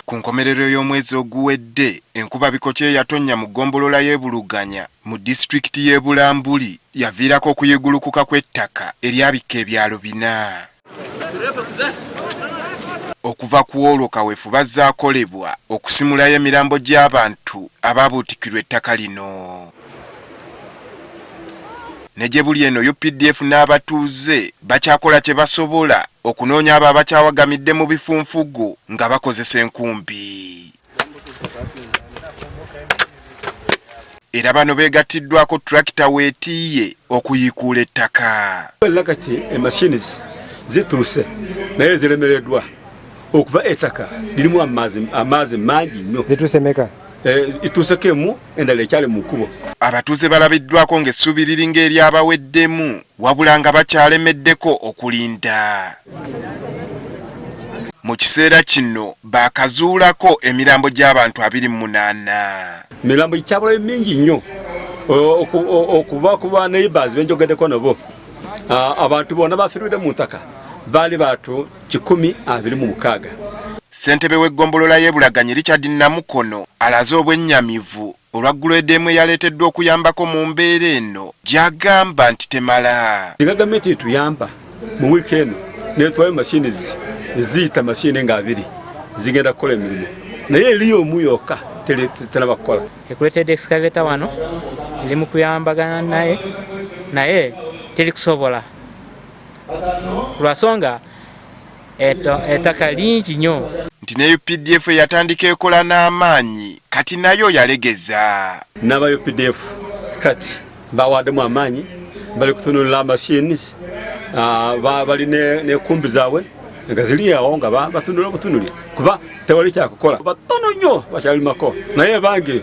Ku nkomerero y'omwezi oguwedde enkuba bikokye yatonnya mu ggombolola y'Ebuluganya mu disitulikiti y'e Bulambuli yaviirako okuyigulukuka kw'ettaka eryabikka ebyalo 4. Okuva ku olwo kaweefube zaakolebwa okusimulayo emirambo gy'abantu abaabuutikirwa ettaka lino. Ne gye buli eno UPDF n'abatuuze bakyakola kye basobola okunoonya abo abakyawagamidde mu bifunfugu nga bakozesa enkumbi. Era bano beegattiddwako tractor weetiiye okuyiikuula ettaka. Kati emashines zituuse naye ziremereddwa okuva ettaka lirimu amaazi mangi nnyo. Zituuse meka? Ituuseko emu endala ekyali mu kkubo. Abatuuze balabiddwako ng'essuubi liringa eryabaweddemu wabula nga bakyalemeddeko okulinda. Mu kiseera kino baakazuulako emirambo gy'abantu 28. Mirambo kyabulayo mingi nnyo okuba kuba neighbors benjogeddeko nabo. Abantu bonna bafiiridde mu ntaka baali bantu 126. Ssentebe w'eggombolola y'Ebulaganya Richard Namukono alaze obwennyamivu olwaggulwa yaleeteddwa okuyambako mu mbeera eno gy'agamba nti temala. Gavumenti etuyamba mu wiiki eno n'etwayo machines ziyita machine nga 2 zigenda kukola emirimu naye eriyo omu yokka teraba kukola. Ekuleetedde excavator wano eri mu kuyambagana naye teri kusobola lwasonga ettaka lingi nnyo. Nti ne UPDF yatandika ekola n'amaanyi kati nayo yalegeza. N'aba UPDF kati bawaddemu amaanyi bali kutunulira machines bali n'enkumbi zaabwe nga ziri awo nga batunula butunuli kuba tewali kyakukola. Batono nnyo bakyalimako naye bangi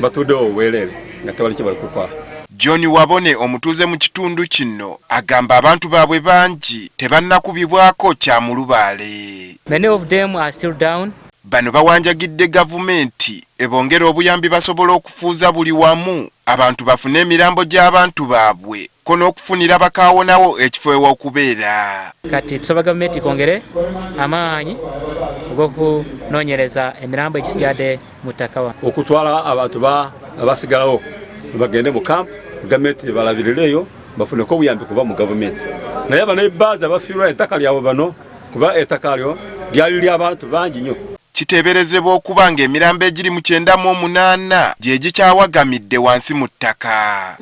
batuddewo obwereere nga tewali kye bali kukola. John Wabone omutuuze mu kitundu kino agamba abantu baabwe bangi tebannakubibwako kya mulubaale. Many of them are still down. Bano bawanjagidde gavumenti ebongera obuyambi basobola okufuuza buli wamu abantu bafune emirambo gy'abantu baabwe ko n'okufunira bakaawonawo ekifo ew'okubeera. Kati tusaba gavumenti kongere amaanyi ag'okunoonyereza emirambo egisigadde mu ttaka wa. Okutwala abantu basigalawo bagende mu kampu gavumenti balabirireyo bafuneko obuyambi kuva mu gavumenti. Naye bano ebbaazi abafiirwa ettaka lyabwe bano kuba ettaka lyo lyali ly'abantu bangi nnyo. Kiteeberezebwa okuba ng'emirambo egiri mu 98 gye gikyawagamidde wansi mu ttaka.